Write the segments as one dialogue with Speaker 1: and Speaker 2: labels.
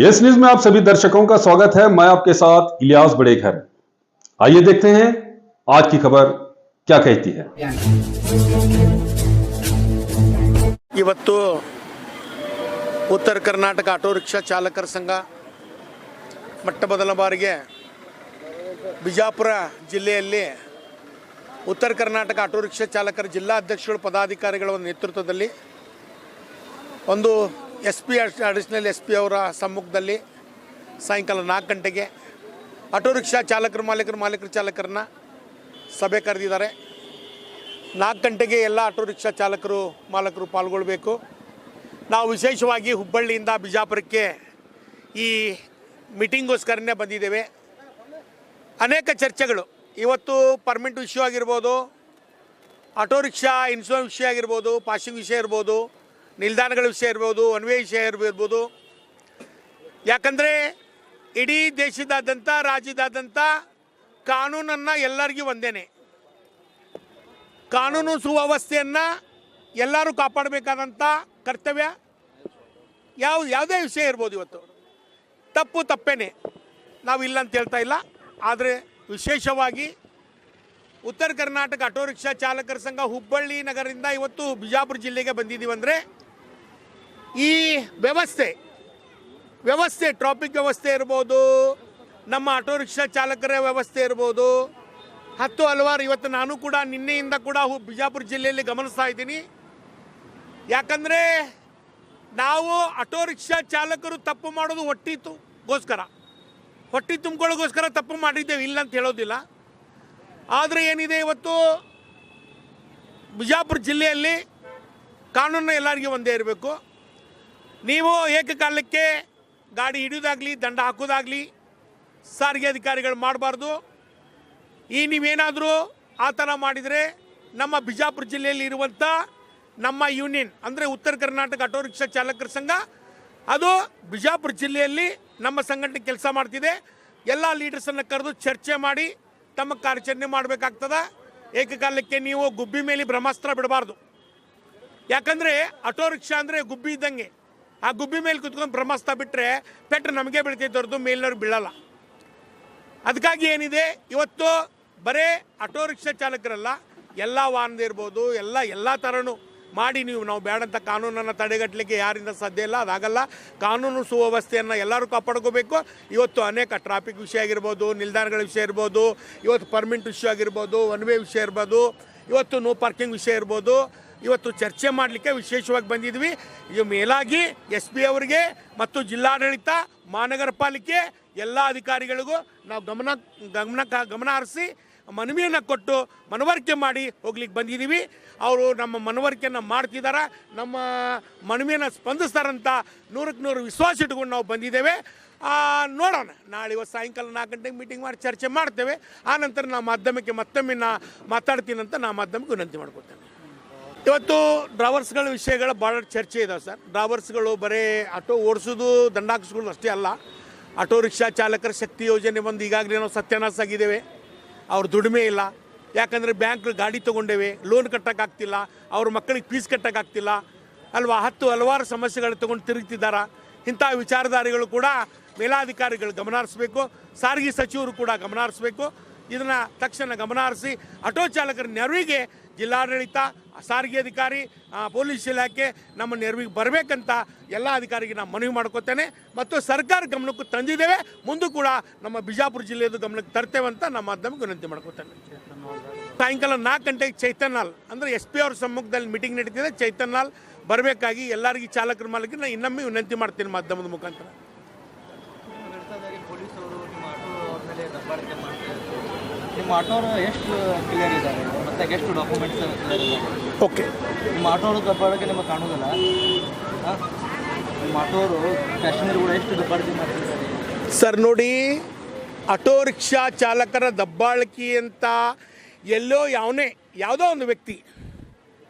Speaker 1: Yes news में आप सभी दर्शकों का स्वागत है। मैं आपके साथ इलियास बड़ेघर। आइए देखते हैं आज की खबर क्या कहती है।
Speaker 2: ಇವತ್ತು ಉತ್ತರ ಕರ್ನಾಟಕ ಆಟೋ ರಿಕ್ಷಾ ಚಾಲಕರ ಸಂಘ ಮೊದಲ ಬಾರಿಗೆ ಬಿಜಾಪುರ ಜಿಲ್ಲೆಯಲ್ಲಿ ಉತ್ತರ ಕರ್ನಾಟಕ ಆಟೋ ರಿಕ್ಷಾ ಚಾಲಕರ ಜಿಲ್ಲಾ ಅಧ್ಯಕ್ಷರು ಪದಾಧಿಕಾರಿಗಳ ನೇತೃತ್ವದಲ್ಲಿ ಒಂದು SP ಅಡಿಷನಲ್ SP ಅವರ ಸಮ್ಮುಖದಲ್ಲಿ ಸಾಯಂಕಾಲ 4 ಗಂಟೆಗೆ ಆಟೋ ರಿಕ್ಷಾ ಚಾಲಕರು ಮಾಲೀಕರು ಚಾಲಕರನ್ನ ಸಭೆ ಕರೆದಿದ್ದಾರೆ। 4 ಗಂಟೆಗೆ ಎಲ್ಲ ಆಟೋ ರಿಕ್ಷಾ ಚಾಲಕರು ಮಾಲೀಕರು ಪಾಲ್ಗೊಳ್ಳಬೇಕು। ನಾವು ವಿಶೇಷವಾಗಿ ಹುಬ್ಬಳ್ಳಿಯಿಂದ ಬಿಜಾಪುರಕ್ಕೆ ಈ ಮೀಟಿಂಗ್ಗೋಸ್ಕರನೇ ಬಂದಿದ್ದೇವೆ। ಅನೇಕ ಚರ್ಚೆಗಳು ಇವತ್ತು ಪರ್ಮಿಟ್ ವಿಷಯ ಆಗಿರ್ಬೋದು, ಆಟೋ ರಿಕ್ಷಾ ಇನ್ಶೂರೆನ್ಸ್ ವಿಷಯ ಆಗಿರ್ಬೋದು, ಪಾಸಿಂಗ್ ವಿಷಯ ಇರ್ಬೋದು, ನಿಲ್ದಾಣಗಳ ವಿಷಯ ಇರ್ಬೋದು, ಒನ್ ವೇ ವಿಷಯ ಇರ್ಬೋದು। ಯಾಕಂದರೆ ಇಡೀ ದೇಶದಾದ್ಯಂತ ರಾಜ್ಯದಾದ್ಯಂತ ಕಾನೂನನ್ನು ಎಲ್ಲರಿಗೂ ಒಂದೇನೆ, ಕಾನೂನು ಸುವ್ಯವಸ್ಥೆಯನ್ನು ಎಲ್ಲರೂ ಕಾಪಾಡಬೇಕಾದಂಥ ಕರ್ತವ್ಯ ಯಾವುದೇ ವಿಷಯ ಇರ್ಬೋದು। ಇವತ್ತು ತಪ್ಪೇನೆ, ನಾವು ಇಲ್ಲ ಅಂತ ಹೇಳ್ತಾ ಇಲ್ಲ, ಆದರೆ ವಿಶೇಷವಾಗಿ ಉತ್ತರ ಕರ್ನಾಟಕ ಆಟೋ ರಿಕ್ಷಾ ಚಾಲಕರ ಸಂಘ ಹುಬ್ಬಳ್ಳಿ ನಗರದಿಂದ ಇವತ್ತು ಬಿಜಾಪುರ ಜಿಲ್ಲೆಗೆ ಬಂದಿದ್ದೀವಿ ಅಂದರೆ ಈ ವ್ಯವಸ್ಥೆ ಟ್ರಾಫಿಕ್ ವ್ಯವಸ್ಥೆ ಇರ್ಬೋದು, ನಮ್ಮ ಆಟೋ ರಿಕ್ಷಾ ಚಾಲಕರ ವ್ಯವಸ್ಥೆ ಇರ್ಬೋದು, ಹಲವಾರು ಇವತ್ತು ನಾನು ಕೂಡ ನಿನ್ನೆಯಿಂದ ಕೂಡ ಬಿಜಾಪುರ ಜಿಲ್ಲೆಯಲ್ಲಿ ಗಮನಿಸ್ತಾ ಇದ್ದೀನಿ। ಯಾಕಂದರೆ ನಾವು ಆಟೋ ರಿಕ್ಷಾ ಚಾಲಕರು ತಪ್ಪು ಮಾಡೋದು ಹೊಟ್ಟೆ ತುಂಬಿಕೊಳ್ಳೋಗೋಸ್ಕರ ತಪ್ಪು ಮಾಡಿದ್ದೇವೆ, ಇಲ್ಲ ಅಂತ ಹೇಳೋದಿಲ್ಲ। ಆದರೆ ಏನಿದೆ, ಇವತ್ತು ಬಿಜಾಪುರ ಜಿಲ್ಲೆಯಲ್ಲಿ ಕಾನೂನು ಎಲ್ಲರಿಗೂ ಒಂದೇ ಇರಬೇಕು। ನೀವು ಏಕಕಾಲಕ್ಕೆ ಗಾಡಿ ಹಿಡಿಯೋದಾಗಲಿ ದಂಡ ಹಾಕೋದಾಗಲಿ ಸಾರಿಗೆ ಅಧಿಕಾರಿಗಳು ಮಾಡಬಾರ್ದು। ನೀವೇನಾದರೂ ಆ ಥರ ಮಾಡಿದರೆ ನಮ್ಮ ಬಿಜಾಪುರ ಜಿಲ್ಲೆಯಲ್ಲಿ ಇರುವಂಥ ನಮ್ಮ ಯೂನಿಯನ್ ಅಂದರೆ ಉತ್ತರ ಕರ್ನಾಟಕ ಆಟೋ ರಿಕ್ಷಾ ಚಾಲಕರ ಸಂಘ, ಅದು ಬಿಜಾಪುರ ಜಿಲ್ಲೆಯಲ್ಲಿ ನಮ್ಮ ಸಂಘಟನೆ ಕೆಲಸ ಮಾಡ್ತಿದೆ। ಎಲ್ಲ ಲೀಡರ್ಸನ್ನು ಕರೆದು ಚರ್ಚೆ ಮಾಡಿ ತಮ್ಮ ಕಾರ್ಯಾಚರಣೆ ಮಾಡಬೇಕಾಗ್ತದೆ। ಏಕಕಾಲಕ್ಕೆ ನೀವು ಗುಬ್ಬಿ ಮೇಲೆ ಬ್ರಹ್ಮಾಸ್ತ್ರ ಬಿಡಬಾರ್ದು। ಯಾಕಂದರೆ ಆಟೋ ರಿಕ್ಷಾ ಅಂದರೆ ಗುಬ್ಬಿ ಇದ್ದಂಗೆ, ಆ ಗುಬ್ಬಿ ಮೇಲೆ ಕುತ್ಕೊಂಡು ಬ್ರಹ್ಮಾಸ್ತ್ರ ಬಿಟ್ಟರೆ ಪೆಟ್ಟು ನಮಗೆ ಬೀಳ್ತೈತೆ ಹೊರತು ಮೇಲಿನವ್ರಿಗೆ ಬೀಳಲ್ಲ। ಅದಕ್ಕಾಗಿ ಏನಿದೆ, ಇವತ್ತು ಬರೇ ಆಟೋ ರಿಕ್ಷಾ ಚಾಲಕರಲ್ಲ, ಎಲ್ಲ ವಾಹನದ ಇರ್ಬೋದು, ಎಲ್ಲ ಥರನೂ ಮಾಡಿ ನಾವು ಬೇಡಂಥ ಕಾನೂನನ್ನು ತಡೆಗಟ್ಟಲಿಕ್ಕೆ ಯಾರಿಂದ ಸಾಧ್ಯ ಇಲ್ಲ, ಅದಾಗಲ್ಲ। ಕಾನೂನು ಸುವ್ಯವಸ್ಥೆಯನ್ನು ಎಲ್ಲರೂ ಕಾಪಾಡ್ಕೋಬೇಕು। ಇವತ್ತು ಅನೇಕ ಟ್ರಾಫಿಕ್ ವಿಷಯ ಆಗಿರ್ಬೋದು, ನಿಲ್ದಾಣಗಳ ವಿಷಯ ಇರ್ಬೋದು, ಇವತ್ತು ಪರ್ಮಿಟ್ ವಿಷಯ ಆಗಿರ್ಬೋದು, ಒನ್ ವೇ ವಿಷಯ ಇರ್ಬೋದು, ಇವತ್ತು ನೋ ಪಾರ್ಕಿಂಗ್ ವಿಷಯ ಇರ್ಬೋದು, ಇವತ್ತು ಚರ್ಚೆ ಮಾಡಲಿಕ್ಕೆ ವಿಶೇಷವಾಗಿ ಬಂದಿದ್ವಿ। ಇದು ಮೇಲಾಗಿ SP ಅವರಿಗೆ ಮತ್ತು ಜಿಲ್ಲಾಡಳಿತ, ಮಹಾನಗರ ಪಾಲಿಕೆ ಎಲ್ಲ ಅಧಿಕಾರಿಗಳಿಗೂ ನಾವು ಗಮನ ಹರಿಸಿ ಮನವಿಯನ್ನು ಕೊಟ್ಟು ಮನವರಿಕೆ ಮಾಡಿ ಹೋಗ್ಲಿಕ್ಕೆ ಬಂದಿದ್ದೀವಿ। ಅವರು ನಮ್ಮ ಮನವರಿಕೆಯನ್ನು ಮಾಡ್ತಿದ್ದಾರೆ, ನಮ್ಮ ಮನವಿಯನ್ನು ಸ್ಪಂದಿಸ್ತಾರಂತ 100ಕ್ಕೆ 100 ವಿಶ್ವಾಸ ಇಟ್ಕೊಂಡು ನಾವು ಬಂದಿದ್ದೇವೆ। ನೋಡೋಣ, ನಾಳೆ ಇವತ್ತು ಸಾಯಂಕಾಲ 4 ಗಂಟೆಗೆ ಮೀಟಿಂಗ್ ಮಾಡಿ ಚರ್ಚೆ ಮಾಡ್ತೇವೆ। ಆನಂತರ ನಾವು ಮಾಧ್ಯಮಕ್ಕೆ ಮತ್ತೊಮ್ಮೆ ಮಾತಾಡ್ತೀನಂತ ನಾ ಮಾಧ್ಯಮಕ್ಕೆ ವಿನಂತಿ ಮಾಡ್ಕೊತೇನೆ। ಇವತ್ತು ಡ್ರೈವರ್ಸ್ಗಳ ವಿಷಯಗಳ ಭಾಳ ಚರ್ಚೆ ಇದಾವೆ ಸರ್। ಡ್ರೈವರ್ಸ್ಗಳು ಬರೀ ಆಟೋ ಓಡಿಸೋದು ದಂಡ ಹಾಕಿಸ್ಕೊಳ್ಳೋದು ಅಷ್ಟೇ ಅಲ್ಲ, ಆಟೋ ರಿಕ್ಷಾ ಚಾಲಕರ ಶಕ್ತಿ ಯೋಜನೆ ಬಂದು ಈಗಾಗಲೇ ನಾವು ಸತ್ಯಾನಾಶ ಆಗಿದ್ದೇವೆ। ಅವ್ರ ದುಡಿಮೆ ಇಲ್ಲ, ಯಾಕಂದರೆ ಬ್ಯಾಂಕ್ ಗಾಡಿ ತೊಗೊಂಡೇವೆ, ಲೋನ್ ಕಟ್ಟೋಕ್ಕಾಗ್ತಿಲ್ಲ, ಅವ್ರ ಮಕ್ಕಳಿಗೆ ಫೀಸ್ ಕಟ್ಟೋಕ್ಕಾಗ್ತಿಲ್ಲ ಅಲ್ವಾ, ಹಲವಾರು ಸಮಸ್ಯೆಗಳು ತೊಗೊಂಡು ತಿರುಗ್ತಿದ್ದಾರೆ। ಇಂಥ ವಿಚಾರಧಾರಿಗಳು ಕೂಡ ಮೇಲಾಧಿಕಾರಿಗಳು ಗಮನ ಹರಿಸಬೇಕು, ಸಾರಿಗೆ ಸಚಿವರು ಕೂಡ ಗಮನ ಹರಿಸಬೇಕು। ಇದನ್ನು ತಕ್ಷಣ ಗಮನ ಹರಿಸಿ ಆಟೋ ಚಾಲಕರ ನೆರವಿಗೆ ಜಿಲ್ಲಾಡಳಿತ, ಸಾರಿಗೆ ಅಧಿಕಾರಿ, ಪೊಲೀಸ್ ಇಲಾಖೆ ನಮ್ಮ ನೆರವಿಗೆ ಬರಬೇಕಂತ ಎಲ್ಲ ಅಧಿಕಾರಿಗೆ ನಾನು ಮನವಿ ಮಾಡ್ಕೋತೇನೆ ಮತ್ತು ಸರ್ಕಾರ ಗಮನಕ್ಕೂ ತಂದಿದ್ದೇವೆ, ಮುಂದೂ ಕೂಡ ನಮ್ಮ ಬಿಜಾಪುರ ಜಿಲ್ಲೆಯದು ಗಮನಕ್ಕೆ ತರ್ತೇವೆ ಅಂತ ನಮ್ಮ ಮಾಧ್ಯಮಕ್ಕೆ ವಿನಂತಿ ಮಾಡ್ಕೋತೇನೆ। ಸಾಯಂಕಾಲ 4 ಗಂಟೆಗೆ ಚೈತನ್ಯ ಹಾಲ್ ಅಂದರೆ SP ಅವ್ರ ಸಮ್ಮುಖದಲ್ಲಿ ಮೀಟಿಂಗ್ ನಡೀತಿದೆ, ಚೈತನ್ಯ ಹಾಲ್ ಬರಬೇಕಾಗಿ ಎಲ್ಲರಿಗೂ ಚಾಲಕರ ಮಾಲೀಕರು ನಾನು ಇನ್ನೊಮ್ಮೆ ವಿನಂತಿ ಮಾಡ್ತೀನಿ ಮಾಧ್ಯಮದ ಮುಖಾಂತರ।
Speaker 3: ನಿಮ್ಮ ಆಟೋರು ಎಷ್ಟು ಕ್ಲಿಯರ್ ಇದ್ದಾರೆ ಮತ್ತು ಎಷ್ಟು ಡಾಕ್ಯುಮೆಂಟ್ಸ್
Speaker 2: ಓಕೆ,
Speaker 3: ನಿಮ್ಮ ಆಟೋರು ದಬ್ಬಾಳಿಕೆ ನಿಮಗೆ ಕಾಣೋದಿಲ್ಲ? ನಿಮ್ಮ ಆಟೋರು ಪ್ಯಾಸೆಂಜರ್ ಕೂಡ ಎಷ್ಟು ದಬ್ಬಾಳಿಕೆ ಮಾಡ್ತಿದ್ದಾರೆ
Speaker 2: ಸರ್? ನೋಡಿ, ಆಟೋ ರಿಕ್ಷಾ ಚಾಲಕರ ದಬ್ಬಾಳಿಕೆ ಅಂತ ಯಾವುದೋ ಒಂದು ವ್ಯಕ್ತಿ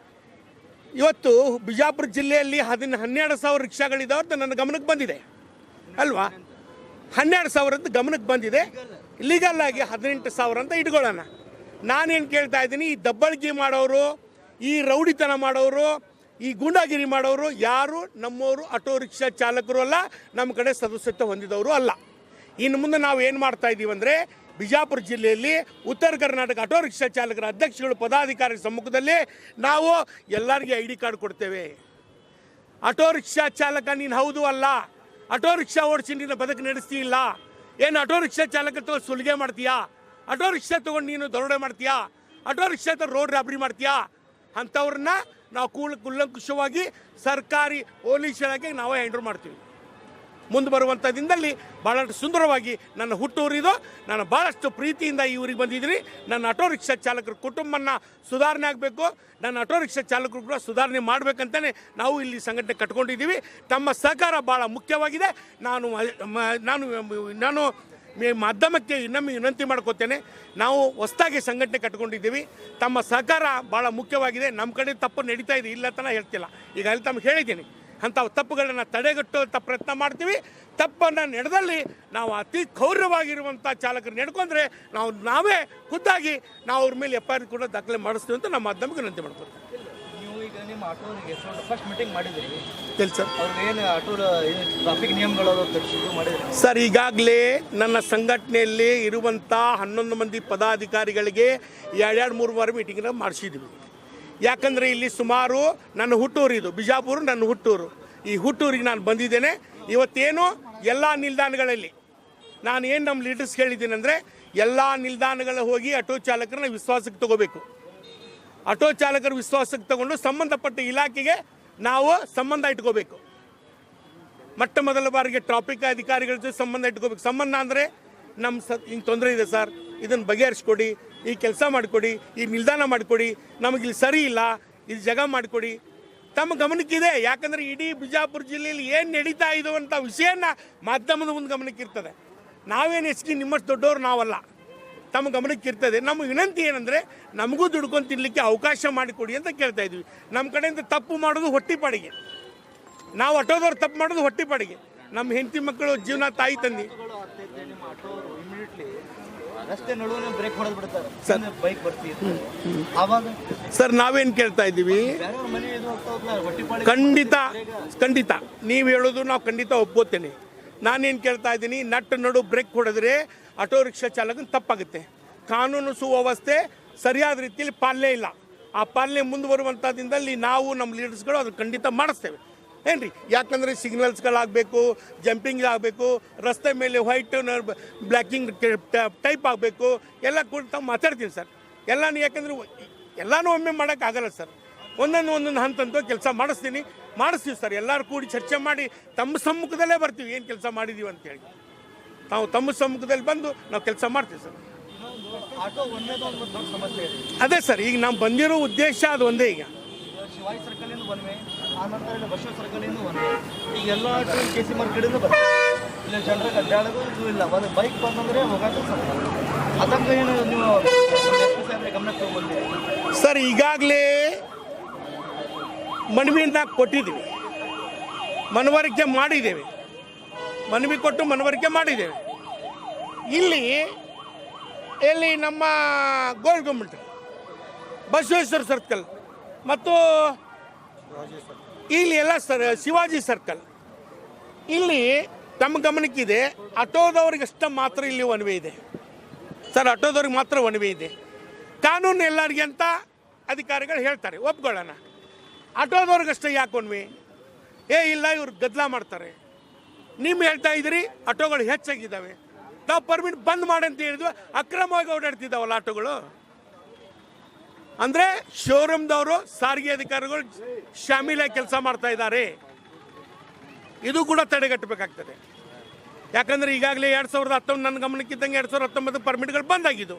Speaker 2: ಇವತ್ತು ಬಿಜಾಪುರ ಜಿಲ್ಲೆಯಲ್ಲಿ 12,000 ರಿಕ್ಷಾಗಳಿದ್ದಾವೆ ಅಂತ ನನ್ನ ಗಮನಕ್ಕೆ ಬಂದಿದೆ ಅಲ್ವಾ? 12,000 ಗಮನಕ್ಕೆ ಬಂದಿದೆ, ಲೀಗಲ್ ಆಗಿ 18,000 ಅಂತ ಇಟ್ಕೊಳ್ಳೋಣ। ನಾನೇನು ಕೇಳ್ತಾ ಇದ್ದೀನಿ, ಈ ದಬ್ಬಾಳಿಕೆ ಮಾಡೋರು, ಈ ರೌಡಿತನ ಮಾಡೋರು, ಈ ಗೂಂಡಾಗಿರಿ ಮಾಡೋರು ಯಾರು ನಮ್ಮವರು ಆಟೋ ರಿಕ್ಷಾ ಚಾಲಕರು ಅಲ್ಲ, ನಮ್ಮ ಕಡೆ ಸದಸ್ಯತ್ವ ಹೊಂದಿದವರು ಅಲ್ಲ. ಇನ್ನು ಮುಂದೆ ನಾವು ಏನು ಮಾಡ್ತಾ ಇದ್ದೀವಿ ಅಂದರೆ, ಬಿಜಾಪುರ ಜಿಲ್ಲೆಯಲ್ಲಿ ಉತ್ತರ ಕರ್ನಾಟಕ ಆಟೋ ರಿಕ್ಷಾ ಚಾಲಕರ ಅಧ್ಯಕ್ಷಗಳು ಪದಾಧಿಕಾರಿ ಸಮ್ಮುಖದಲ್ಲಿ ನಾವು ಎಲ್ಲರಿಗೆ ID ಕಾರ್ಡ್ ಕೊಡ್ತೇವೆ. ಆಟೋ ರಿಕ್ಷಾ ಚಾಲಕ ನೀನು ಹೌದು ಅಲ್ಲ, ಆಟೋ ರಿಕ್ಷಾ ಓಡಿಸಿ ನೀನು ಬದುಕು ನಡೆಸ್ತೀಯಿಲ್ಲ, ಏನು ಆಟೋ ರಿಕ್ಷಾ ಚಾಲಕ ತಗೊಂಡು ಸುಲಿಗೆ ಮಾಡ್ತೀಯಾ, ಆಟೋ ರಿಕ್ಷಾ ತೊಗೊಂಡು ನೀನು ದರೋಡೆ ಮಾಡ್ತೀಯಾ, ಆಟೋ ರಿಕ್ಷಾ ತಗೊಂಡು ರೋಡ್ ರಾಬರಿ ಮಾಡ್ತೀಯಾ, ಅಂಥವ್ರನ್ನ ನಾವು ಕುಲ್ಲಂಕುಷವಾಗಿ ಸರ್ಕಾರಿ ಪೊಲೀಸ್ ಇಲಾಖೆಗೆ ನಾವೇ ಹ್ಯಾಂಡಲ್ ಮಾಡ್ತೀವಿ. ಮುಂದೆ ಬರುವಂಥ ದಿನದಲ್ಲಿ ಭಾಳಷ್ಟು ಸುಂದರವಾಗಿ ನನ್ನ ಹುಟ್ಟೂರಿದು, ನಾನು ಭಾಳಷ್ಟು ಪ್ರೀತಿಯಿಂದ ಈ ಊರಿಗೆ ಬಂದಿದ್ದೀನಿ. ನನ್ನ ಆಟೋ ರಿಕ್ಷಾ ಚಾಲಕರ ಕುಟುಂಬನ ಸುಧಾರಣೆ ಆಗಬೇಕು, ನನ್ನ ಆಟೋ ರಿಕ್ಷಾ ಚಾಲಕರು ಕೂಡ ಸುಧಾರಣೆ ಮಾಡಬೇಕಂತಲೇ ನಾವು ಇಲ್ಲಿ ಸಂಘಟನೆ ಕಟ್ಕೊಂಡಿದ್ದೀವಿ. ತಮ್ಮ ಸಹಕಾರ ಭಾಳ ಮುಖ್ಯವಾಗಿದೆ. ನಾನು ಮಾಧ್ಯಮಕ್ಕೆ ಇನ್ನೊಮ್ಮೆ ವಿನಂತಿ ಮಾಡ್ಕೋತೇನೆ, ನಾವು ಹೊಸದಾಗಿ ಸಂಘಟನೆ ಕಟ್ಕೊಂಡಿದ್ದೀವಿ. ತಮ್ಮ ಸಹಕಾರ ಭಾಳ ಮುಖ್ಯವಾಗಿದೆ. ನಮ್ಮ ಕಡೆ ತಪ್ಪು ನಡೀತಾ ಇದೆ, ಇಲ್ಲ ತನ ಹೇಳ್ತಿಲ್ಲ. ಈಗ ಅಲ್ಲಿ ತಮಗೆ ಹೇಳಿದ್ದೀನಿ, ಅಂಥ ತಪ್ಪುಗಳನ್ನು ತಡೆಗಟ್ಟೋ ಪ್ರಯತ್ನ ಮಾಡ್ತೀವಿ. ತಪ್ಪನ್ನು ನಡೆದಲ್ಲಿ ನಾವು ಅತಿ ಗೌರವವಾಗಿರುವಂಥ ಚಾಲಕರು ನಡ್ಕೊಂಡ್ರೆ ನಾವೇ ಖುದ್ದಾಗಿ ನಾವು ಅವ್ರ ಮೇಲೆ FIR ಕೂಡ ದಾಖಲೆ ಮಾಡಿಸ್ತೀವಿ ಅಂತ ನಮ್ಮ ಮಾಧ್ಯಮಕ್ಕೆ ವಿನಂತಿ ಮಾಡ್ಕೊಳ್ತೀವಿ.
Speaker 3: ನೀವು ಈಗ ನಿಮ್ಮ ಆಟೋರಿಗೆ ಫಸ್ಟ್ ಮೀಟಿಂಗ್ ಮಾಡಿದ್ರಿ
Speaker 2: ಸರ್,
Speaker 3: ಅವ್ರಿಗೆ ಏನು ಆಟೋ ಟ್ರಾಫಿಕ್ ನಿಯಮಗಳು ಮಾಡಿದ್ರಿ
Speaker 2: ಸರ್? ಈಗಾಗಲೇ ನನ್ನ ಸಂಘಟನೆಯಲ್ಲಿ ಇರುವಂಥ 11 ಮಂದಿ ಪದಾಧಿಕಾರಿಗಳಿಗೆ 2-3 ಬಾರಿ ಮೀಟಿಂಗ್ನ ಮಾಡಿಸಿದ್ವಿ. ಯಾಕಂದರೆ ಇಲ್ಲಿ ಸುಮಾರು ನನ್ನ ಹುಟ್ಟೂರು, ಇದು ಬಿಜಾಪುರ ನನ್ನ ಹುಟ್ಟೂರು. ಈ ಹುಟ್ಟೂರಿಗೆ ನಾನು ಬಂದಿದ್ದೇನೆ. ಇವತ್ತೇನು ಎಲ್ಲ ನಿಲ್ದಾಣಗಳಲ್ಲಿ ನಾನು ಏನು ನಮ್ಮ ಲೀಡರ್ಸ್ ಹೇಳಿದ್ದೀನಿ ಅಂದರೆ, ಎಲ್ಲ ನಿಲ್ದಾಣಗಳಲ್ಲಿ ಹೋಗಿ ಆಟೋ ಚಾಲಕರನ್ನ ವಿಶ್ವಾಸಕ್ಕೆ ತಗೋಬೇಕು. ಆಟೋ ಚಾಲಕರ ವಿಶ್ವಾಸಕ್ಕೆ ತಗೊಂಡು ಸಂಬಂಧಪಟ್ಟ ಇಲಾಖೆಗೆ ನಾವು ಸಂಬಂಧ ಇಟ್ಕೋಬೇಕು. ಮೊದಲ ಬಾರಿಗೆ ಟ್ರಾಫಿಕ್ ಅಧಿಕಾರಿಗಳ ಜೊತೆ ಸಂಬಂಧ ಇಟ್ಕೋಬೇಕು. ಸಂಬಂಧ ಅಂದರೆ ಹಿಂಗೆ ತೊಂದರೆ ಇದೆ ಸರ್, ಇದನ್ನು ಬಗೆಹರಿಸ್ಕೊಡಿ, ಈ ಕೆಲಸ ಮಾಡಿಕೊಡಿ, ಈ ನಿಲ್ದಾಣ ಮಾಡಿಕೊಡಿ, ನಮಗಿಲ್ಲಿ ಸರಿ ಇಲ್ಲ, ಇಲ್ಲಿ ಜಾಗ ಮಾಡಿಕೊಡಿ. ತಮ್ಮ ಗಮನಕ್ಕಿದೆ. ಯಾಕಂದರೆ ಇಡೀ ಬಿಜಾಪುರ ಜಿಲ್ಲೆಯಲ್ಲಿ ಏನು ನಡೀತಾ ಇದೆ ಅಂತ ವಿಷಯನ ಮಾಧ್ಯಮದ ಮುಂದೆ ಗಮನಕ್ಕಿರ್ತದೆ. ನಾವೇನು ಹೆಚ್ಚಿಗೆ ನಿಮ್ಮಷ್ಟು ದೊಡ್ಡವರು ನಾವಲ್ಲ, ತಮ್ಮ ಗಮನಕ್ಕಿರ್ತದೆ. ನಮ್ಮ ವಿನಂತಿ ಏನಂದರೆ, ನಮಗೂ ದುಡ್ಕೊಂಡು ತಿನ್ನಲಿಕ್ಕೆ ಅವಕಾಶ ಮಾಡಿಕೊಡಿ ಅಂತ ಕೇಳ್ತಾ ಇದ್ವಿ. ನಮ್ಮ ಕಡೆಯಿಂದ ತಪ್ಪು ಮಾಡೋದು ಹೊಟ್ಟಿಪಾಡಿಗೆ, ನಾವು ಆಟೋದವ್ರು ತಪ್ಪು ಮಾಡೋದು ಹೊಟ್ಟಿಪಾಡಿಗೆ. ನಮ್ಮ ಹೆಂಡತಿ ಮಕ್ಕಳು ಜೀವನ, ತಾಯಿ ತಂದೆ.
Speaker 3: ರಸ್ತೆ ನಡುವೆ ಬ್ರೇಕ್ ಹೊಡೆದು ಬಿಡ್ತಾರೆ ಸರ್, ಬೈಕ್ ಬರ್ತೀವಿ ಆವಾಗ
Speaker 2: ಸರ್ ನಾವೇನು ಕೇಳ್ತಾ ಇದ್ದೀವಿ, ಖಂಡಿತ ನೀವು ಹೇಳೋದು ನಾವು ಖಂಡಿತ ಒಪ್ಕೋತೇನೆ. ನಾನೇನು ಕೇಳ್ತಾ ಇದ್ದೀನಿ, ನಡು ಬ್ರೇಕ್ ಹೊಡೆದ್ರೆ ಆಟೋ ರಿಕ್ಷಾ ಚಾಲಕನ ತಪ್ಪಾಗುತ್ತೆ. ಕಾನೂನು ಸುವ್ಯವಸ್ಥೆ ಸರಿಯಾದ ರೀತಿಯಲ್ಲಿ ಪಾಲನೆ ಇಲ್ಲ. ಆ ಪಾಲನೆ ಮುಂದುವರುವಂಥ ದಿನದಲ್ಲಿ ನಾವು ನಮ್ಮ ಲೀಡರ್ಸ್ಗಳು ಅದನ್ನು ಖಂಡಿತ ಮಾಡಿಸ್ತೇವೆ. ಏನ್ರಿ, ಯಾಕಂದರೆ ಸಿಗ್ನಲ್ಸ್ಗಳಾಗಬೇಕು, ಜಂಪಿಂಗ್ ಆಗಬೇಕು, ರಸ್ತೆ ಮೇಲೆ ವೈಟ್ ಬ್ಲ್ಯಾಕಿಂಗ್ ಟೈಪ್ ಆಗಬೇಕು, ಎಲ್ಲ ಕೂಡ ತಾವು ಮಾತಾಡ್ತೀನಿ ಸರ್. ಎಲ್ಲನೂ ಯಾಕಂದರೆ ಎಲ್ಲನೂ ಒಮ್ಮೆ ಮಾಡೋಕ್ಕಾಗಲ್ಲ ಸರ್. ಒಂದೊಂದು ಹಂತಂತೂ ಕೆಲಸ ಮಾಡಿಸ್ತೀವಿ ಸರ್. ಎಲ್ಲರೂ ಕೂಡಿ ಚರ್ಚೆ ಮಾಡಿ ತಮ್ಮ ಸಮ್ಮುಖದಲ್ಲೇ ಬರ್ತೀವಿ, ಏನು ಕೆಲಸ ಮಾಡಿದ್ದೀವಿ ಅಂತೇಳಿ. ನಾವು ತಮ್ಮ ಸಮ್ಮುಖದಲ್ಲಿ ಬಂದು ನಾವು ಕೆಲಸ ಮಾಡ್ತೀವಿ ಸರ್. ಅದೇ ಸರ್, ಈಗ ನಾವು ಬಂದಿರೋ ಉದ್ದೇಶ ಅದು ಒಂದೇ. ಈಗ
Speaker 3: ಶಿವಾಜಿ ಸರ್ಕಲಿಂದ ಬಂದ್ವಿ, ಆ ನಂತರ ಇಲ್ಲಿ ಬಸವ ಸರ್ಕಲಿಂದ ಬಂದ್ವಿ. ಈಗ ಎಲ್ಲ KC ಮಾರ್ಕ್ ಕಡೆಯಿಂದ ಬರ್ತೀವಿ. ಇಲ್ಲಿ ಜನರಿಗೆ ಅಡ್ಡಾಡೋದು ಇಲ್ಲ, ಒಂದು ಬೈಕ್ ಬಂದಂದರೆ ಹೋಗೋದು ಸರ್. ಅದಕ್ಕೆ ಏನು ನೀವು ಗಮನಕ್ಕೆ ತಗೊಂಡ್ಬಂದಿರಿ
Speaker 2: ಸರ್? ಈಗಾಗಲೇ ಮನವಿಯನ್ನು ಕೊಟ್ಟಿದ್ದೀವಿ, ಮನವರಿಕೆ ಮಾಡಿದ್ದೇವೆ, ಮನವಿ ಕೊಟ್ಟು ಮನವರಿಕೆ ಮಾಡಿದ್ದೇವೆ. ಇಲ್ಲಿ ನಮ್ಮ ಗೋಲ್ಗುಮ್ಮಟ, ಬಸವೇಶ್ವರ ಸರ್ಕಲ್ ಮತ್ತು ಇಲ್ಲಿ ಎಲ್ಲ ಶಿವಾಜಿ ಸರ್ಕಲ್, ಇಲ್ಲಿ ತಮ್ಮ ಗಮನಕ್ಕಿದೆ. ಆಟೋದವ್ರಿಗಷ್ಟ ಮಾತ್ರ ಇಲ್ಲಿ ಒನ್ವೆ ಇದೆ ಸರ್, ಆಟೋದವ್ರಿಗೆ ಮಾತ್ರ ಒನ್ವೆ ಇದೆ. ಕಾನೂನು ಎಲ್ಲರಿಗೆ ಅಂತ ಅಧಿಕಾರಿಗಳು ಹೇಳ್ತಾರೆ, ಒಪ್ಕೊಳ್ಳೋಣ. ಆಟೋದವ್ರಿಗಷ್ಟೇ ಯಾಕೆ ಒನ್ವೆ? ಇಲ್ಲ, ಇವ್ರು ಗದ್ದಲ ಮಾಡ್ತಾರೆ. ನೀವು ಹೇಳ್ತಾ ಇದ್ದೀರಿ ಆಟೋಗಳು ಹೆಚ್ಚಾಗಿದ್ದಾವೆ, ನಾವು ಪರ್ಮಿಟ್ ಬಂದ್ ಮಾಡಿ ಅಂತ ಹೇಳಿದ್ವಿ. ಅಕ್ರಮವಾಗಿ ಓಡಾಡ್ತಿದ್ದಾವಲ್ಲ ಆಟೋಗಳು. ಅಂದರೆ ಶೋರೂಮ್ದವರು, ಸಾರಿಗೆ ಅಧಿಕಾರಿಗಳು ಶಾಮೀಲಾಗಿ ಕೆಲಸ ಮಾಡ್ತಾ ಇದ್ದಾರೆ. ಇದು ಕೂಡ ತಡೆಗಟ್ಟಬೇಕಾಗ್ತದೆ. ಯಾಕಂದರೆ ಈಗಾಗಲೇ 2019 ನನ್ನ ಗಮನಕ್ಕಿದ್ದಂಗೆ 2019 ಪರ್ಮಿಟ್ಗಳು ಬಂದಾಗಿದ್ದು.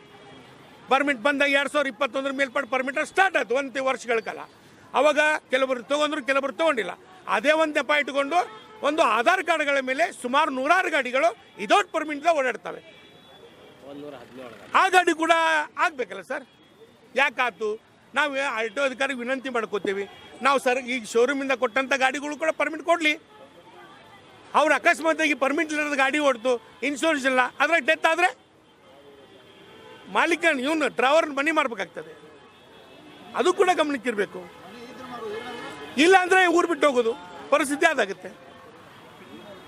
Speaker 2: ಪರ್ಮಿಟ್ ಬಂದಾಗ 2021 ಮೇಲ್ಪಟ್ಟು ಪರ್ಮಿಟ್ ಸ್ಟಾರ್ಟ್ ಆಯಿತು 1 ವರ್ಷಗಳ ಕಾಲ. ಆವಾಗ ಕೆಲವರು ತೊಗೊಂಡ್ರು, ಕೆಲವರು ತೊಗೊಂಡಿಲ್ಲ. ಅದೇ ಒಂದು ನೆಪ ಇಟ್ಕೊಂಡು ಒಂದು ಆಧಾರ್ ಕಾರ್ಡ್ಗಳ ಮೇಲೆ ಸುಮಾರು 100 ಗಾಡಿಗಳು ಇದೊಟ್ಟು ಪರ್ಮಿಟ್ಗೆ ಓಡಾಡ್ತವೆ. ಆ ಗಾಡಿ ಕೂಡ ಆಗಬೇಕಲ್ಲ ಸರ್? ಯಾಕಾಯ್ತು? ನಾವು ಆಟೋ ಅಧಿಕಾರಿಗೆ ವಿನಂತಿ ಮಾಡ್ಕೋತೀವಿ, ನಾವು ಸರ್ ಈಗ ಶೋರೂಮಿಂದ ಕೊಟ್ಟಂಥ ಗಾಡಿಗಳು ಕೂಡ ಪರ್ಮಿಟ್ ಕೊಡಲಿ. ಅವ್ರು ಅಕಸ್ಮಾತಾಗಿ ಪರ್ಮಿಟ್ ಇಲ್ಲದ ಗಾಡಿ ಹೊಡ್ತು, ಇನ್ಶೂರೆನ್ಸ್ ಇಲ್ಲ, ಅದ್ರಾಗ ಡೆತ್ ಆದರೆ ಮಾಲೀಕನ ಡ್ರೈವರ್ನ ಮನಿ ಮಾಡಬೇಕಾಗ್ತದೆ. ಅದು ಕೂಡ ಗಮನಕ್ಕಿರಬೇಕು. ಇಲ್ಲ ಅಂದರೆ ಊರು ಬಿಟ್ಟು ಹೋಗೋದು ಪರಿಸ್ಥಿತಿ ಅದಾಗುತ್ತೆ.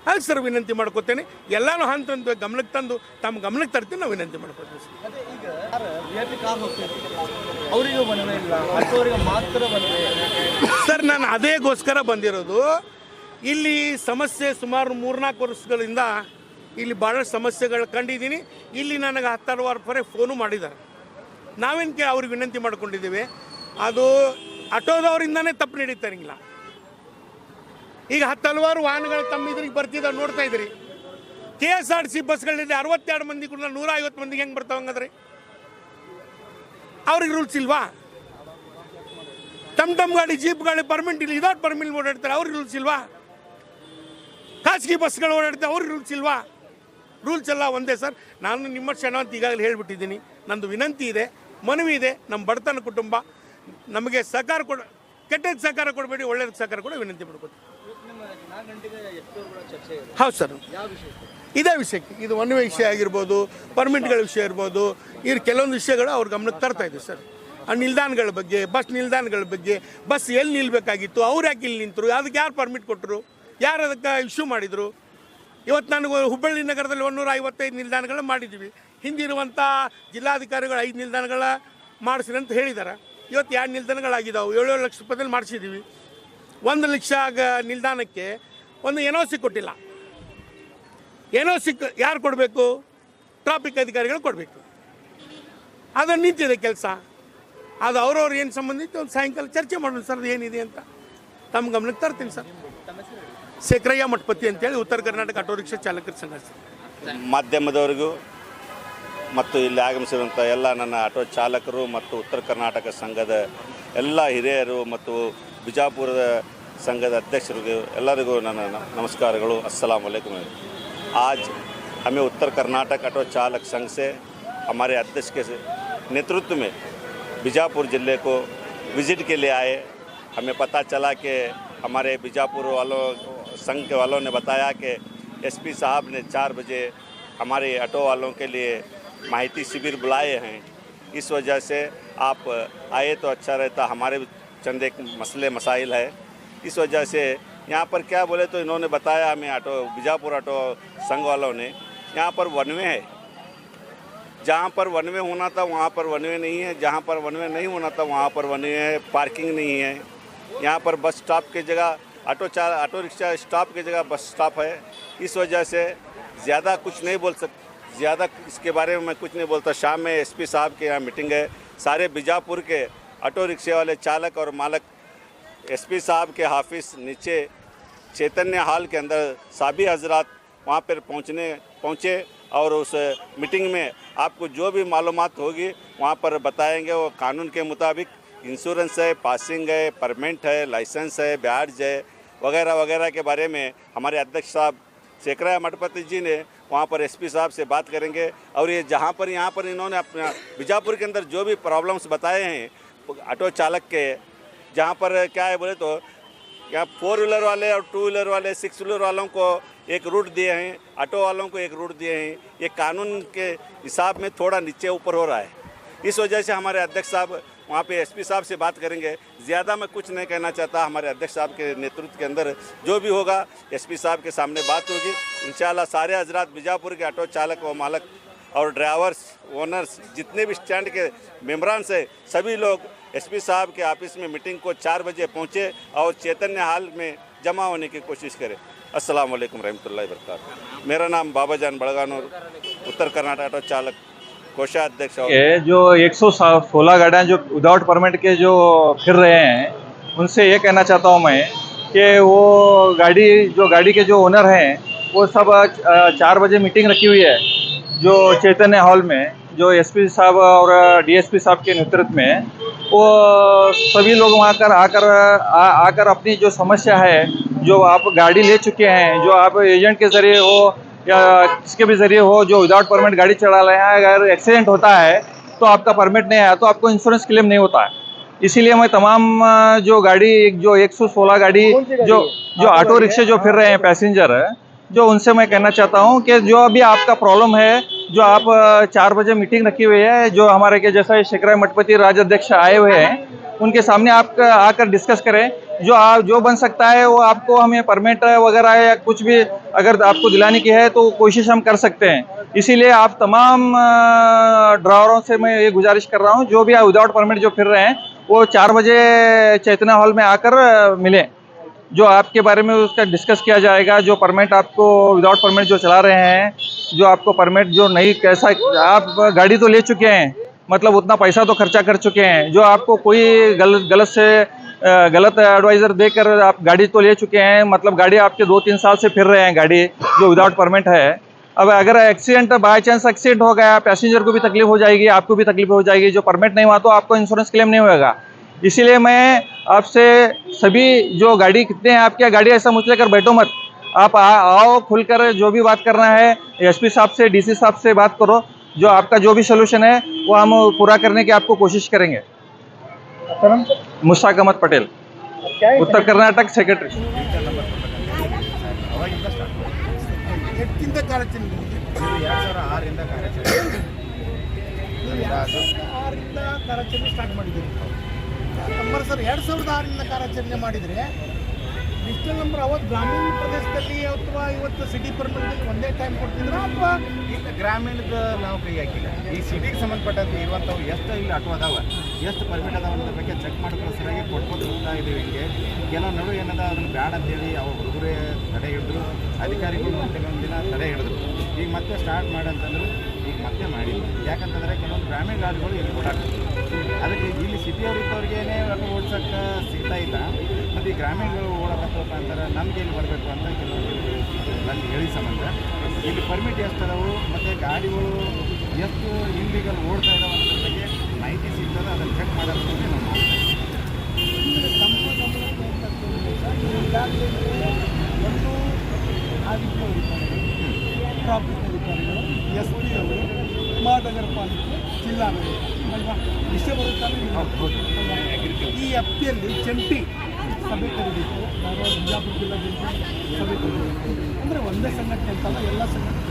Speaker 2: ಅದಕ್ಕೆ ಸರ್ ವಿನಂತಿ ಮಾಡ್ಕೋತೇನೆ, ಎಲ್ಲಾನು ಹಂತ ಗಮನಕ್ಕೆ ತಂದು ತಮ್ಮ ಗಮನಕ್ಕೆ ತರ್ತೀನಿ, ನಾವು ವಿನಂತಿ ಮಾಡ್ಕೋತೀವಿ ಸರ್.
Speaker 3: ಅದೇ ಈಗ VIP ಕಾರ್ ಹೋಗ್ತೈತಿ, ಅವರಿಗೆ ಬಂದೇ ಇಲ್ಲ, ಆಟೋವರಿಗೆ ಮಾತ್ರ ಬಂದಿದೆ
Speaker 2: ಸರ್. ನಾನು ಅದೇಗೋಸ್ಕರ ಬಂದಿರೋದು. ಇಲ್ಲಿ ಸಮಸ್ಯೆ ಸುಮಾರು 3-4 ವರ್ಷಗಳಿಂದ ಇಲ್ಲಿ ಭಾಳಷ್ಟು ಸಮಸ್ಯೆಗಳು ಕಂಡಿದ್ದೀನಿ. ಇಲ್ಲಿ ನನಗೆ 10 ಪರೆ ಫೋನು ಮಾಡಿದ್ದಾರೆ. ನಾವೇನು ಅವ್ರಿಗೆ ವಿನಂತಿ ಮಾಡ್ಕೊಂಡಿದ್ದೀವಿ, ಅದು ಆಟೋದವರಿಂದನೇ ತಪ್ಪು ನಡೀತಾ ಇರಂಗಿಲ್ಲ. ಈಗ 10 ವಾಹನಗಳು ತಮ್ಮ ಇದ್ರಿಗೆ ಬರ್ತಿದ್ದಾವೆ, ನೋಡ್ತಾ ಇದ್ರಿ. KSRTC ಬಸ್ಗಳಲ್ಲಿ 62 ಮಂದಿ ಕೂಡ 150 ಮಂದಿಗೆ ಹೆಂಗೆ ಬರ್ತಾವೆ ಹಂಗಂದ್ರೆ? ಅವ್ರಿಗೆ ರೂಲ್ಸ್ ಇಲ್ವಾ? ಟಮ್ ಗಾಡಿ, ಜೀಪ್ ಗಾಡಿ ಪರ್ಮಿಟ್ ಇಲ್ಲ, ವಿದೌಟ್ ಪರ್ಮಿಟ್ ಓಡಾಡ್ತಾರೆ, ಅವ್ರಿಗೆ ರೂಲ್ಸ್ ಇಲ್ವಾ? ಖಾಸಗಿ ಬಸ್ಗಳು ಓಡಾಡ್ತಾರೆ, ಅವ್ರಿಗೆ ರೂಲ್ಸ್ ಇಲ್ವಾ? ರೂಲ್ಸ್ ಎಲ್ಲ ಒಂದೇ ಸರ್. ನಾನು ನಿಮ್ಮ ಕ್ಷಣ ಅಂತ ಈಗಾಗಲೇ ಹೇಳಿಬಿಟ್ಟಿದ್ದೀನಿ. ನಂದು ವಿನಂತಿ ಇದೆ, ಮನವಿ ಇದೆ. ನಮ್ಮ ಬಡತನ ಕುಟುಂಬ, ನಮಗೆ ಸಹಕಾರ ಕೆಟ್ಟದ್ದು ಸಹಕಾರ ಕೊಡಬೇಡಿ, ಒಳ್ಳೆಯದಕ್ಕೆ ಸಹಕಾರ ಕೂಡ ವಿನಂತಿ ಮಾಡ್ಕೊತೀವಿ. ಹೌದು ಸರ್, ಇದೇ ವಿಷಯಕ್ಕೆ, ಇದು ಒನ್ ವೇ ವಿಷಯ ಆಗಿರ್ಬೋದು, ಪರ್ಮಿಟ್ಗಳ ವಿಷಯ ಇರ್ಬೋದು, ಇದು ಕೆಲವೊಂದು ವಿಷಯಗಳು ಅವ್ರ ಗಮನಕ್ಕೆ ತರ್ತಾ ಇದ್ದೀವಿ ಸರ್. ಆ ನಿಲ್ದಾಣಗಳ ಬಗ್ಗೆ, ಬಸ್ ನಿಲ್ದಾಣಗಳ ಬಗ್ಗೆ, ಬಸ್ ಎಲ್ಲಿ ನಿಲ್ಬೇಕಾಗಿತ್ತು, ಅವ್ರು ಯಾಕೆ ಇಲ್ಲಿ ನಿಂತರು, ಅದಕ್ಕೆ ಯಾರು ಪರ್ಮಿಟ್ ಕೊಟ್ಟರು, ಯಾರು ಅದಕ್ಕೆ ಇಶ್ಯೂ ಮಾಡಿದರು. ಇವತ್ತು ನನಗೆ ಹುಬ್ಬಳ್ಳಿ ನಗರದಲ್ಲಿ 155 ನಿಲ್ದಾಣಗಳು ಮಾಡಿದ್ದೀವಿ. ಹಿಂದಿರುವಂಥ ಜಿಲ್ಲಾಧಿಕಾರಿಗಳು 5 ನಿಲ್ದಾಣಗಳ ಮಾಡಿಸ್ರಿ ಅಂತ ಹೇಳಿದ್ದಾರೆ. ಇವತ್ತು 2 ನಿಲ್ದಾಣಗಳಾಗಿದ್ದಾವೆ. 7 ಲಕ್ಷ ರೂಪಾಯಿದಲ್ಲಿ ಮಾಡಿಸಿದ್ದೀವಿ. 1 ಲಕ್ಷ ನಿಲ್ದಾಣಕ್ಕೆ ಒಂದು NOC ಕೊಟ್ಟಿಲ್ಲ. NOC ಯಾರು ಕೊಡಬೇಕು? ಟ್ರಾಫಿಕ್ ಅಧಿಕಾರಿಗಳು ಕೊಡಬೇಕು. ಅದು ನಿಂತಿದೆ ಕೆಲಸ. ಅದು ಅವ್ರವ್ರು ಏನು ಸಂಬಂಧಿತ ಒಂದು ಸಾಯಂಕಾಲ ಚರ್ಚೆ ಮಾಡೋಣ ಸರ್, ಅದು ಏನಿದೆ ಅಂತ ತಮ್ಮ ಗಮನಕ್ಕೆ ತರ್ತೀನಿ ಸರ್. ಶೇಖರಯ್ಯ ಮಠಪತಿ ಅಂತೇಳಿ ಉತ್ತರ ಕರ್ನಾಟಕ ಆಟೋ ರಿಕ್ಷಾ ಚಾಲಕರ ಸಂಘ ಸರ್.
Speaker 4: ಮಾಧ್ಯಮದವರಿಗೂ ಮತ್ತು ಇಲ್ಲಿ ಆಗಮಿಸಿರುವಂಥ ಎಲ್ಲ ನನ್ನ ಆಟೋ ಚಾಲಕರು ಮತ್ತು ಉತ್ತರ ಕರ್ನಾಟಕ ಸಂಘದ ಎಲ್ಲ ಹಿರಿಯರು ಮತ್ತು ಬಿಜಾಪುರದ ಸಂಘದ ಅಧ್ಯಕ್ಷರಿಗೂ ಎಲ್ಲರಿಗೂ ನನ್ನ ನಮಸ್ಕಾರಗಳು. अस्सलाम वालेकुम। आज हमें उत्तर कर्नाटक ऑटो चालक संघ से हमारे अध्यक्ष के नेतृत्व में बीजापुर ज़िले को विज़िट के लिए आए। हमें पता चला कि हमारे बीजापुर वालों संघ के वालों ने बताया कि SP साहब ने 4 बजे हमारे ऑटो वालों के लिए माहिती शिविर बुलाए हैं। इस वजह से आप आए तो अच्छा रहता, हमारे चंद एक मसले मसाइल है। इस वजह से यहाँ पर क्या बोले तो इन्होंने बताया हमें ऑटो बीजापुर ऑटो संघ वालों ने, यहाँ पर वन वे है, जहाँ पर वन वे होना था वहाँ पर वन वे नहीं है, जहाँ पर वन वे नहीं होना था वहाँ पर वन वे है, पार्किंग नहीं है। यहाँ पर बस स्टॉप की जगह ऑटो रिक्शा स्टॉप की जगह बस स्टॉप है। इस वजह से ज़्यादा कुछ नहीं बोल ज़्यादा इसके बारे में मैं कुछ नहीं बोलता। शाम में SP साहब के यहाँ मीटिंग है। सारे बीजापुर के ऑटो रिक्शे वाले चालक और मालक SP साहब के ऑफिस नीचे चैतन्य हॉल के अंदर सभी हजरात वहाँ पर पहुँचे और उस मीटिंग में आपको जो भी मालूमात होगी वहाँ पर बताएंगे। वो कानून के मुताबिक इंश्योरेंस है, पासिंग है, परमिट है, लाइसेंस है, ब्याज है, वगैरह वगैरह के बारे में हमारे अध्यक्ष साहब शेखरಯ್ಯ मठपति जी ने वहाँ पर SP साहब से बात करेंगे। और ये यहाँ पर इन्होंने अपना बीजापुर के अंदर जो भी प्रॉब्लम्स बताए हैं ऑटो चालक के, जहाँ पर क्या है बोले तो यहाँ 4 व्हीलर वाले और 2 व्हीलर वाले 6 व्हीलर वालों को एक रूट दिए हैं, ऑटो वालों को एक रूट दिए हैं। ये कानून के हिसाब में थोड़ा नीचे ऊपर हो रहा है। इस वजह से हमारे अध्यक्ष साहब वहाँ पे SP साहब से बात करेंगे। ज़्यादा मैं कुछ नहीं कहना चाहता। हमारे अध्यक्ष साहब के नेतृत्व के अंदर जो भी होगा SP साहब के सामने बात होगी। इंशाल्लाह सारे हजरात बीजापुर के ऑटो चालक व मालक और ड्राइवर्स ओनर्स जितने भी स्टैंड के मेम्बरान्स हैं सभी लोग SP साहब के ऑफिस में मीटिंग को 4 बजे पहुँचे और चैतन्य हॉल में जमा होने की कोशिश करें। अस्सलाम वालेकुम रहमतुल्लाहि बरकातहू। मेरा नाम बाबाजान बड़गानूर, उत्तर कर्नाटक ऑटो चालक कोषाध्यक्ष।
Speaker 5: जो 116 गाड़ियाँ जो विदाउट परमिट के जो फिर रहे हैं उनसे ये कहना चाहता हूँ मैं कि वो गाड़ी के जो ओनर हैं वो सब 4 बजे मीटिंग रखी हुई है जो चैतन्य हॉल में, जो SP साहब और DSP साहब के नेतृत्व में। वो सभी लोग वहाँ आकर अपनी जो समस्या है, जो आप गाड़ी ले चुके हैं, जो आप एजेंट के ज़रिए हो या किसके भी ज़रिए हो, जो विदाउट परमिट गाड़ी चला रहे हैं, अगर एक्सीडेंट होता है तो आपका परमिट नहीं आया तो आपको इंश्योरेंस क्लेम नहीं होता है। इसीलिए मैं तमाम जो गाड़ी जो 116 गाड़ी जो ऑटो रिक्शे जो फिर रहे हैं पैसेंजर, जो उनसे मैं कहना चाहता हूँ कि जो अभी आपका प्रॉब्लम है, जो आप 4 बजे मीटिंग रखी हुई है, जो हमारे के जैसा शेखरಯ್ಯ मठपति राज्य अध्यक्ष आए हुए हैं, उनके सामने आप आकर डिस्कस करें। जो बन सकता है वो आपको हमें परमिट वगैरह या कुछ भी अगर आपको दिलाने की है तो कोशिश हम कर सकते हैं। इसीलिए आप तमाम ड्राइवरों से मैं ये गुजारिश कर रहा हूँ, जो भी विदाउट परमिट जो फिर रहे हैं वो 4 बजे चैतना हॉल में आकर मिलें। जो आपके बारे में उसका डिस्कस किया जाएगा। जो परमिट आपको विदाउट परमिट जो चला रहे हैं, जो आपको परमिट जो नहीं, कैसा आप गाड़ी तो ले चुके हैं, मतलब उतना पैसा तो खर्चा कर चुके हैं, जो आपको कोई गलत एडवाइज़र देकर आप गाड़ी तो ले चुके हैं, मतलब गाड़ी आपके 2-3 साल से फिर रहे हैं गाड़ी जो विदाउट परमिट है। अब अगर एक्सीडेंट बाय चांस एक्सीडेंट हो गया, पैसेंजर को भी तकलीफ हो जाएगी, आपको भी तकलीफ हो जाएगी। जो परमिट नहीं हुआ तो आपको इंश्योरेंस क्लेम नहीं होगा। इसीलिए मैं आपसे सभी जो गाड़ी कितने हैं आपकी गाड़ी, ऐसा मुझ लेकर बैठो मत, आप आओ खुलकर जो भी बात करना है एसपी साहब से, डीसी साहब से बात करो। जो आपका जो भी सोल्यूशन है वो हम पूरा करने की आपको कोशिश करेंगे। मुश्ताक अहमद पटेल, उत्तर कर्नाटक सेक्रेटरी।
Speaker 2: ಎಷ್ಟಿಂದ ಕಾರ್ಯಾಚರಣೆ
Speaker 3: 2006ರಿಂದ ಕಾರ್ಯಾಚರಣೆ
Speaker 2: 2006ರಿಂದ ಕಾರ್ಯಾಚರಣೆ ಸ್ಟಾರ್ಟ್ ಮಾಡಿದ್ದೀರಿ ನಂಬರ್ ಸರ್. 2006ರಿಂದ ಕಾರ್ಯಾಚರಣೆ ಮಾಡಿದರೆ ಡಿಜಿಟಲ್ ನಂಬರ್ ಅವತ್ತು ಗ್ರಾಮೀಣ ಪ್ರದೇಶದಲ್ಲಿ ಅಥವಾ ಇವತ್ತು ಸಿಟಿ ಪರ್ಮಿಟ್ನಲ್ಲಿ ಒಂದೇ ಟೈಮ್ ಕೊಡ್ತಿದ್ರು ಅಥವಾ
Speaker 3: ಈಗ ಗ್ರಾಮೀಣದ ನಾವು ಕೈ ಹಾಕಿಲ್ಲ. ಈ ಸಿಟಿಗೆ ಸಂಬಂಧಪಟ್ಟಂತೆ ಇರುವಂಥವು ಎಷ್ಟು ಇಲ್ಲಿ ಆಟೋ ಅದಾವ, ಎಷ್ಟು ಪರ್ಮಿಟ್ ಅದಾವ ಅನ್ನೋದ್ರ ಬಗ್ಗೆ ಚೆಕ್ ಮಾಡ್ಕೊಳ್ಳೋ ಸರಿಯಾಗಿ ಕೊಟ್ಕೊಂಡು ಹೋಗ್ತಾ ಇದ್ದೀವಿ. ಹಿಂಗೆ ಕೆಲವು ನಡು ಏನದ ಅದನ್ನು ಬ್ಯಾಡ ಅಂತೇಳಿ ಅವ್ರ ಹುಡುಗರೇ ತಡೆ ಹಿಡಿದ್ರು, ಅಧಿಕಾರಿಗಳು ಕೆಲವೊಂದು ದಿನ ತಡೆ ಹಿಡಿದ್ರು. ಈಗ ಮತ್ತೆ ಸ್ಟಾರ್ಟ್ ಮಾಡಂತಂದ್ರೆ ಈಗ ಮತ್ತೆ ಮಾಡಿಲ್ಲ. ಯಾಕಂತಂದರೆ ಕೆಲವೊಂದು ಗ್ರಾಮೀಣ ಗಾಡಿಗಳು ಇಲ್ಲಿ ಓಡಾಡ್ತಾರೆ. ಅದಕ್ಕೆ ಇಲ್ಲಿ ಸಿಟಿಯವ್ರು ಇದ್ದವ್ರಿಗೇನೆ ಆಟೋ ಓಡ್ಸೋಕ್ಕೆ ಸಿಗ್ತಾ ಇಲ್ಲ. ಮತ್ತು ಈ ಗ್ರಾಮೀಣಗಳು ಓಡಾಕತ್ತಪ್ಪ ಅಂತಾರೆ ನಮಗೆ ಇಲ್ಲಿ ಬರಬೇಕು ಅಂತ ಕೆಲವೊಂದು ನನಗೆ ಹೇಳಿ ಸಂಬಂಧ ಇಲ್ಲಿ ಪರ್ಮಿಟ್ ಎಷ್ಟು ಅದಾವು ಮತ್ತು ಗಾಡಿಗಳು ಎಷ್ಟು ಇಲ್ಲಿಗಲ್ಲಿ ಓಡ್ತಾ ಇದ್ದಾವೆ ಅನ್ನೋದ್ರ ಬಗ್ಗೆ ಮಾಹಿತಿ ಸಿಗ್ತದೆ. ಅದನ್ನು ಚೆಕ್ ಮಾಡೋದ್ರ ಬಗ್ಗೆ ನಾವು
Speaker 2: ಈಗಾಗಲೇ ಒಂದು ಆದಿತ್ಯ ಅಧಿಕಾರಿಗಳು, ಟ್ರಾಫಿಕ್ ಅಧಿಕಾರಿಗಳು, ಎಸ್ ಪಿ ಅವರು, ಮಹಾನಗರ ಪಾಲಿಕೆ, ಜಿಲ್ಲಾಡಳಿತ ಅಲ್ವಾ ವಿಷಯ ಬರುತ್ತಾನೆ. ಈ ವ್ಯಾಪ್ತಿಯಲ್ಲಿ ಜಂಟಿ ಸಭೆ ಕರೀಬೇಕು. ಧಾರವಾಡ ಬಿಜಾಪುರ ಜಿಲ್ಲಾ ಜಂಟಿ ಸಭೆ ಕರೀಬೇಕು. ಅಂದರೆ ಒಂದೇ ಸಂಘಟನೆ ಅಂತಲ್ಲ, ಎಲ್ಲ ಸಂಘಟನೆ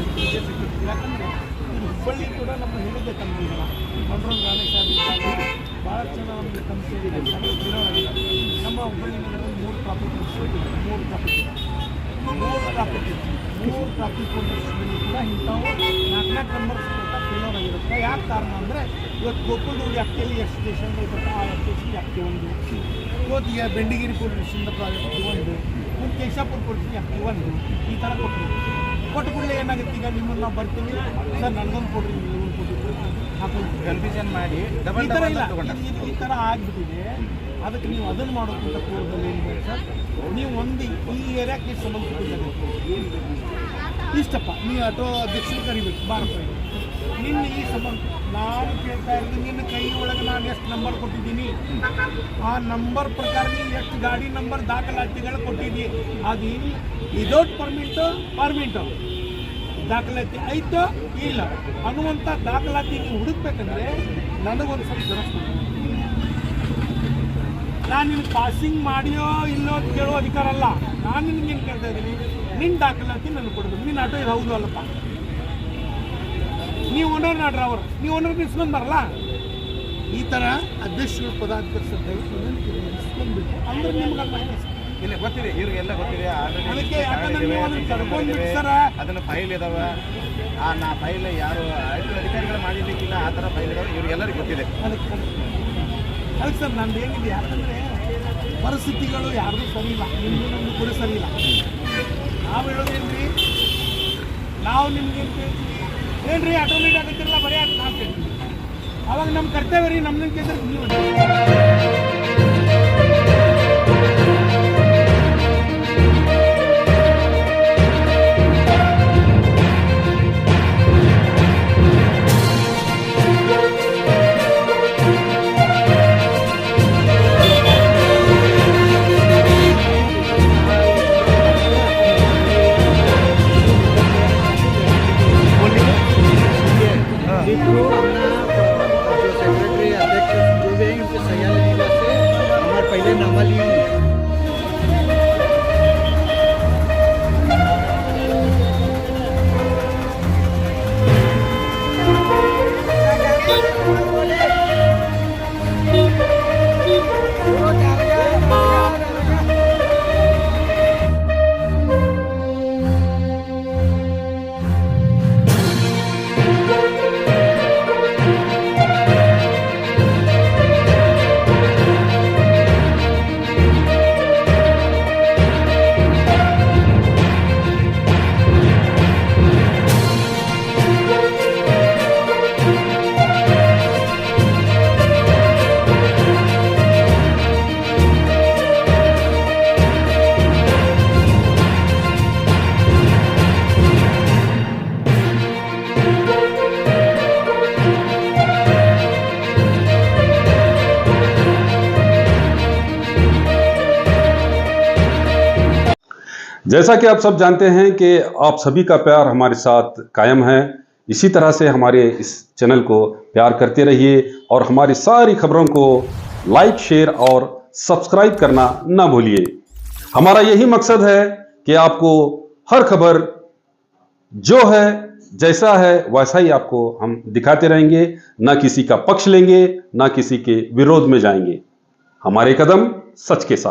Speaker 2: ಸಿಗ್ತದೆ. ಯಾಕಂದರೆ ಹುಬ್ಬಳ್ಳಿ ಕೂಡ ನಮ್ಮ ಹೇಳಿದ್ದೆ ಕಂಪ್ನಿ ಮಂಡ್ರೋನ್ ರಾಣಿ ಸಾಹೇಬ್ ಇದ್ದಾಗ ಭಾಳ ಜನ ನಮಗೆ ಕಂಪ್ನಿ ನಮ್ಮ ಹುಬ್ಬಳ್ಳಿ ನಗರದಲ್ಲಿ 3 ಟ್ರಾಫಿಕ್ ಪೊಲೀಸ್ಗಳು ಕೂಡ ಇಂಥವು 4 ನಂಬರ್ ಫೇಲೋರ್ ಆಗಿರುತ್ತೆ. ಯಾಕೆ ಕಾರಣ ಅಂದರೆ ಇವತ್ತು ಗೋಕುಲ್ ವ್ಯಾಪ್ತಿಯಲ್ಲಿ ಎಷ್ಟು ಸ್ಟೇಷನ್ ಇರುತ್ತೆ, ಆ ಸ್ಟೇಷನ್ ವ್ಯಾಪ್ತಿ ಒಂದು, ಇವತ್ತು ಬೆಂಡಿಗಿರಿ ಪೊಲೀಸಿಂದ ವ್ಯಾಪ್ತಿ ಒಂದು, ಮತ್ತು ಕೇಶಾಪುರ ಪೊಲೀಸ್ ವ್ಯಾಪ್ತಿ ಒಂದು, ಈ ಥರ ಕೊಟ್ಟು ಕೂಡಲೇ ಏನಾಗುತ್ತೆ, ಈಗ ನಿಮ್ಮನ್ನು ನಾವು ಬರ್ತೀವಿ ಸರ್ ನನಗೊಂದು ಕೊಡ್ರಿ, ನಿಮಗೊಂದು ಕೊಡ್ರಿ ಹಾಕೊಂಡು
Speaker 3: ಕನ್ಫ್ಯೂಷನ್ ಮಾಡಿ
Speaker 2: ಈ ಥರ ಇಲ್ಲ, ಈ ಥರ ಆಗಿಬಿಟ್ಟಿದೆ. ಅದಕ್ಕೆ ನೀವು ಅದನ್ನು ಮಾಡೋಕ್ಕಿಂತ ಪೂರ್ವದಲ್ಲಿ ಏನು ಸರ್, ನೀವು ಒಂದು ಈ ಏರಿಯಾಕ್ಕೆ ಸಂಬಂಧಪಟ್ಟಿದ್ದಾರೆ ಇಷ್ಟಪ್ಪ, ನೀವು ಆಟೋ ಅಧ್ಯಕ್ಷರು ಕರಿಬೇಕು ಭಾರತ. ನಿನ್ನ ಈ ಸಂಬಂಧ ನಾನು ಕೇಳ್ತಾ ಇದ್ದೀನಿ, ನಿನ್ನ ಕೈ ಒಳಗೆ ನಾನು ಎಷ್ಟು ನಂಬರ್ ಕೊಟ್ಟಿದ್ದೀನಿ, ಆ ನಂಬರ್ ಪ್ರಕಾರ ನೀವು ಎಷ್ಟು ಗಾಡಿ ನಂಬರ್ ದಾಖಲಾತಿಗಳು ಕೊಟ್ಟಿದ್ದೀನಿ. ಅದು ವಿದೌಟ್ ಪರ್ಮಿಟು ದಾಖಲಾತಿ ಐತೋ ಇಲ್ಲ ಅನ್ನುವಂಥ ದಾಖಲಾತಿ ನೀವು ಹುಡುಕ್ಬೇಕಂದ್ರೆ ನನಗೊಂದು ಸ್ವಲ್ಪ ಜನ ನಾನು ನಿನಗೆ ಪಾಸಿಂಗ್ ಮಾಡಿಯೋ ಇಲ್ಲೋ ಅಂತ ಕೇಳೋ ಅಧಿಕಾರ ಅಲ್ಲ. ನಾನು ನಿನಗೇನು ಕೇಳ್ತಾ ಇದ್ದೀನಿ, ನಿನ್ನ ದಾಖಲಾತಿ ನನಗೆ ಕೊಡಬೇಕು. ನಿನ್ನ ಆಟೋ ಇದು ಹೌದು ಅಲ್ಲಪ್ಪ, ನೀವು ಓನರ್ ನಾ ಡ್ರೈವರ್, ನೀವು ಓನರ್ ನಿಲ್ಸ್ಕೊಂಡು ಬರಲ್ಲ. ಈ ಥರ ಅಧ್ಯಕ್ಷರು ಪದಾಧಿಕಾರಿ ಇಸ್ಕೊಂಡ್ಬಿಟ್ಟು ಅಂದ್ರೆ ನಿಮ್ಗೆ
Speaker 3: ಇಲ್ಲ ಗೊತ್ತಿದೆ, ಇವ್ರಿಗೆಲ್ಲ ಗೊತ್ತಿದೆ.
Speaker 2: ಅದಕ್ಕೆ
Speaker 3: ಅದನ್ನು ಫೈಲ್ ಇದಾವ, ನಾ ಫೈಲ್ ಯಾರು ಅಧಿಕಾರಿಗಳು ಮಾಡಿರ್ಲಿಕ್ಕಿಲ್ಲ, ಆ ಥರ ಫೈಲ್ ಇದಾವೆ, ಇವ್ರಿಗೆಲ್ಲರಿಗೂ ಗೊತ್ತಿದೆ.
Speaker 2: ಅದಕ್ಕೆ ಸರ್ ನಂದು ಏನಿದೆ, ಯಾಕಂದರೆ ಪರಿಸ್ಥಿತಿಗಳು ಯಾರ್ದು ಸರಿ ಇಲ್ಲ, ನಿಮ್ಮದು ನಮ್ದು ಕೂಡ ಸರಿ ಇಲ್ಲ. ನಾವು ಹೇಳೋದೇನ್ರಿ, ನಾವು ನಿಮ್ಗೇನು ಕೇಳ್ತೀವಿ ಏನ್ರಿ ಆಟೋಮೇಟಿಕ್ ಆಗತ್ತಿರಲ್ಲ ಬರೀ ಅಂತ ನಾವು ಕೇಳ್ತೀವಿ. ಅವಾಗ ನಮ್ಮ ಕರ್ತವ್ಯ ರೀ, ನಮ್ಮನ್ನ ಕೇಳಿದ್ರೆ ನೀವು
Speaker 3: जो सेक्रेटरी अध्यक्ष जो भी हैं उनके सही लेने
Speaker 1: जैसा कि आप सब जानते हैं कि आप सभी का प्यार हमारे साथ कायम है, इसी तरह से हमारे इस चैनल को प्यार करते रहिए और हमारी सारी खबरों को लाइक, शेयर और सब्सक्राइब करना ना भूलिए। हमारा यही मकसद है कि आपको हर खबर जो है, जैसा है वैसा ही आपको हम दिखाते रहेंगे, ना किसी का पक्ष लेंगे, ना किसी के विरोध में जाएंगे। हमारे कदम सच के साथ।